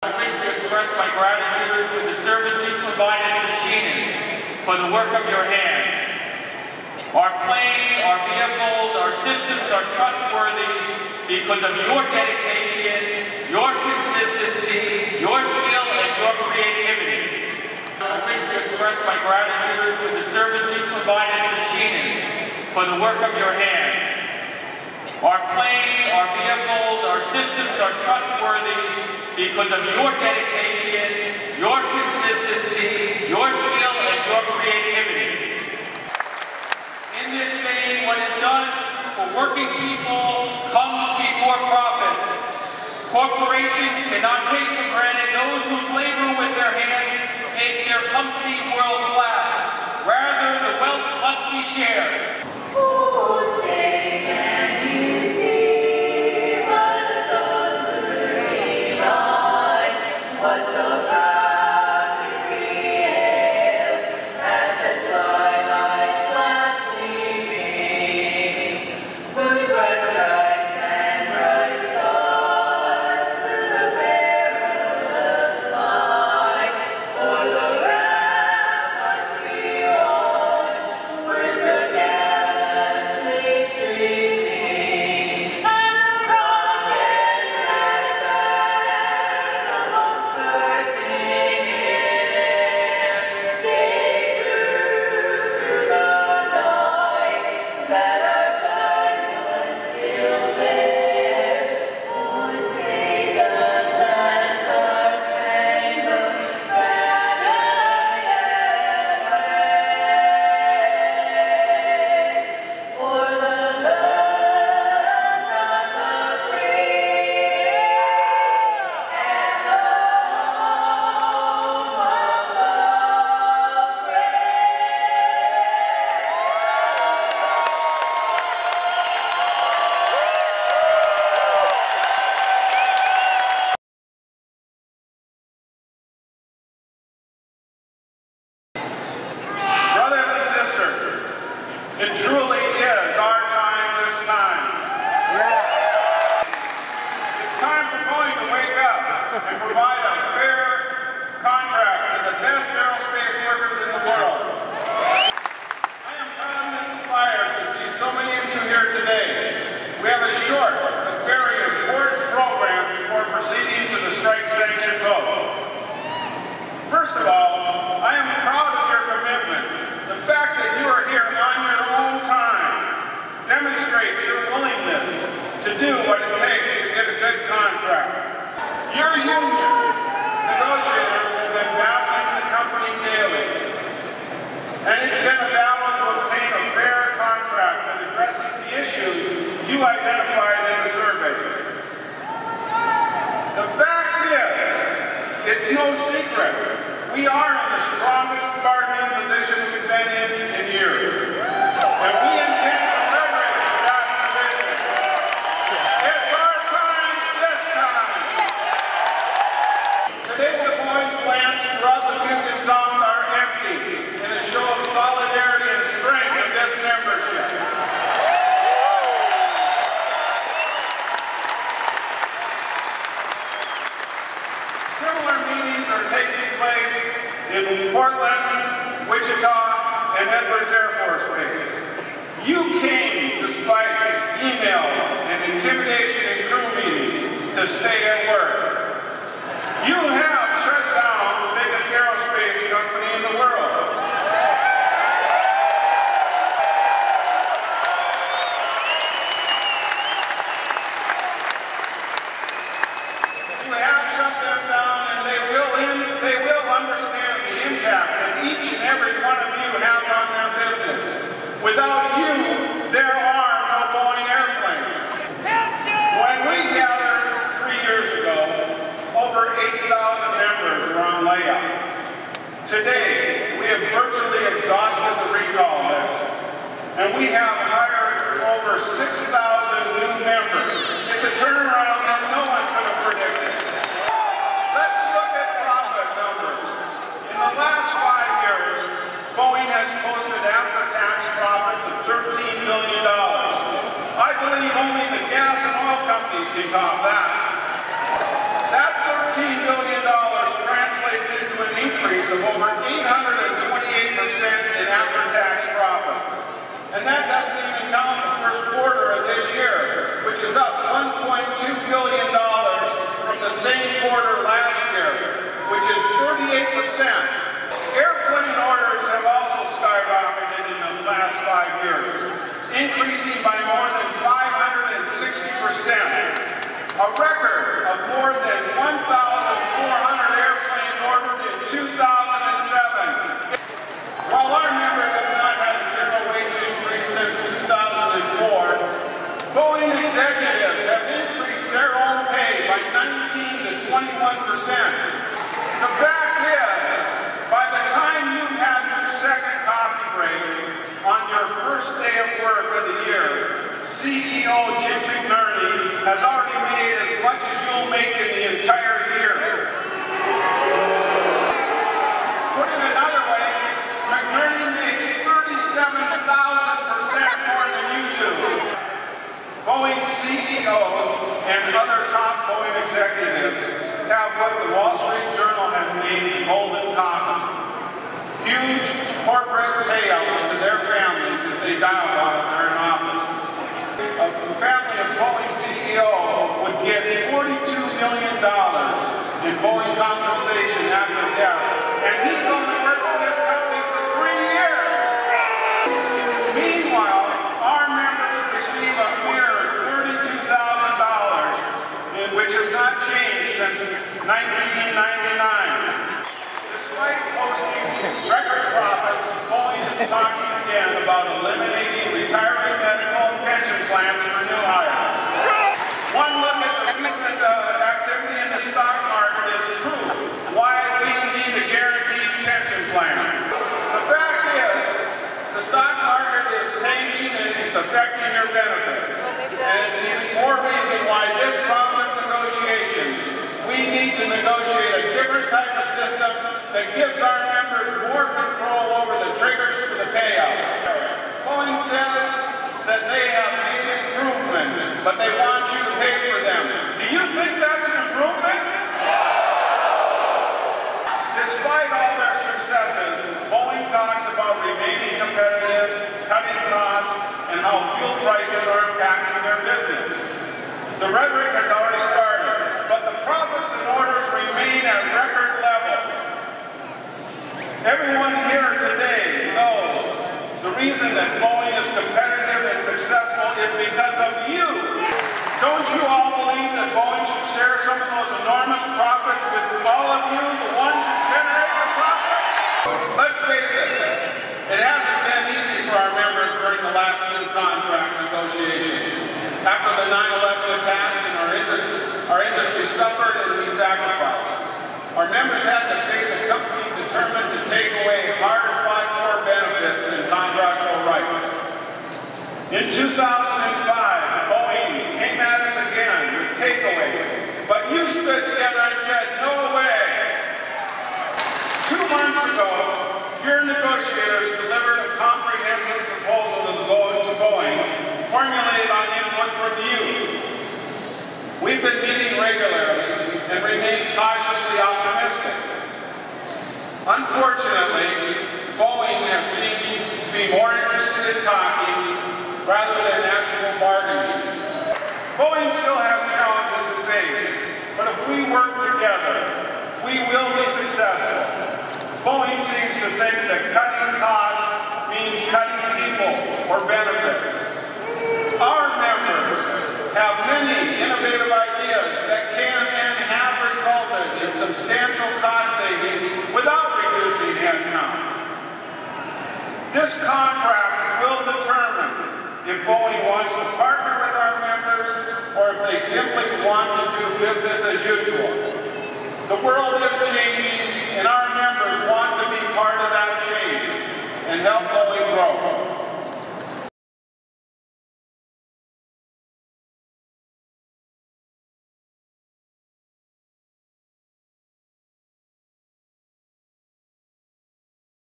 I wish to express my gratitude for the service you provide as machinists, for the work of your hands. Our planes, our vehicles, our systems are trustworthy because of your dedication, your consistency, your skill, and your creativity. I wish to express my gratitude for the service you provide as machinists, for the work of your hands. Our planes, our vehicles, our systems are trustworthy because of your dedication, your consistency, your skill, and your creativity. In this vein, what is done for working people comes before profits. Corporations cannot take for granted those whose labor with their hands makes their company world-class. Rather, the wealth must be shared. It truly is our time this time. Yeah. It's time for Boeing to wake up and provide a fair contract to the best aerospace workers in the world. I am proud and inspired to see so many of you here today. We have a short but very important program before proceeding to the strike sanction vote. First of all, I am proud of your commitment. The fact that you are here on your own time demonstrates your willingness to do what it takes to get a good contract. Your union negotiators have been battling the company daily, and it's been a battle to obtain a fair contract that addresses the issues you identified in the surveys. The fact is, it's no secret. We are in the strongest bargaining position we've been in years, and we intend to leverage that position. It's our time this time. Today, the Boeing plants throughout the Puget Sound are empty in a show of solidarity and strength of this membership. Similar meetings are taking place in Portland, Wichita, and Edwards Air Force Base. You came despite emails and intimidation in crew meetings to stay at work. You have shut down the biggest aerospace company in the world. You have shut them down, and they will understand the impact that each and every one of you has on their business. Without you, there are no Boeing airplanes. When we gathered 3 years ago, over 8,000 members were on layoff. Today, we have virtually exhausted the recall list, and we have hired over 6,000 new members. It's a turnaround that no one could have predicted. Let's look at profit numbers. In the last 5 years, Boeing has posted after-tax profits of $13 billion. I believe only the gas and oil companies can top that. That $13 billion of over 828% in after-tax profits. And that doesn't even count the first quarter of this year, which is up $1.2 billion from the same quarter last year, which is 38%. Airplane orders have also skyrocketed in the last 5 years, increasing by more than 560%, a record of more than 1,400 airplanes ordered in 2007. While our members have not had a general wage increase since 2004, Boeing executives have increased their own pay by 19 to 21%. The fact is, by the time you have your second coffee break on your first day of work of the year, CEO Jim McNerney has already made as much as you'll make in the entire year. Put it another way, McNerney makes 37,000% more than you do. Boeing CEOs and other top Boeing executives have what the Wall Street Journal has named golden coffee. Huge corporate payouts to their families if they die while they're in office. A family of Boeing CEO would get $42 million in Boeing compensation after death, and he's only worked for this company for 3 years. Meanwhile, our members receive a mere $32,000, which has not changed since 1999. Despite posting record profits, Boeing is talking again about eliminating retirement medical and pension plans for new hires. One look at the recent activity in the stock market is proof why we need a guaranteed pension plan. The fact is, the stock market is tanking and it's affecting your benefits. And it's even more reason why this round of negotiations, we need to negotiate a different type of system that gives our members more control over the triggers for the payout. Boeing says that they have made improvements, but they want you to pay for them. Do you think that's an improvement? Despite all their successes, Boeing talks about remaining competitive, cutting costs, and how fuel prices are impacting their business. The rhetoric has already started, but the profits and orders remain at record levels. Everyone here today knows the reason that Boeing is competitive and successful is because of you. Don't you all believe that Boeing should share some of those enormous profits with all of you, the ones who generate the profits? Let's face it, it hasn't been easy for our members during the last few contract negotiations. After the 9/11 attacks and our industry suffered and we sacrificed. Our members had to face a company determined to take away hard-fought-for benefits and contractual rights. In 2005, Boeing came at us again with takeaways, but you stood together and said, no way. 2 months ago, your negotiators delivered a comprehensive proposal to Boeing, formulated on input from you. We've been meeting regularly and remain cautiously optimistic. Unfortunately, Boeing has seemed to be more interested in talking rather than actual bargaining. Boeing still has challenges to face, but if we work together, we will be successful. Boeing seems to think that cutting costs means cutting people or benefits. Our members have many innovative ideas that can and have resulted in substantial cost savings without reducing headcount. This contract will determine if Boeing wants to partner with our members or if they simply want to do business as usual. The world is changing and our members want to be part of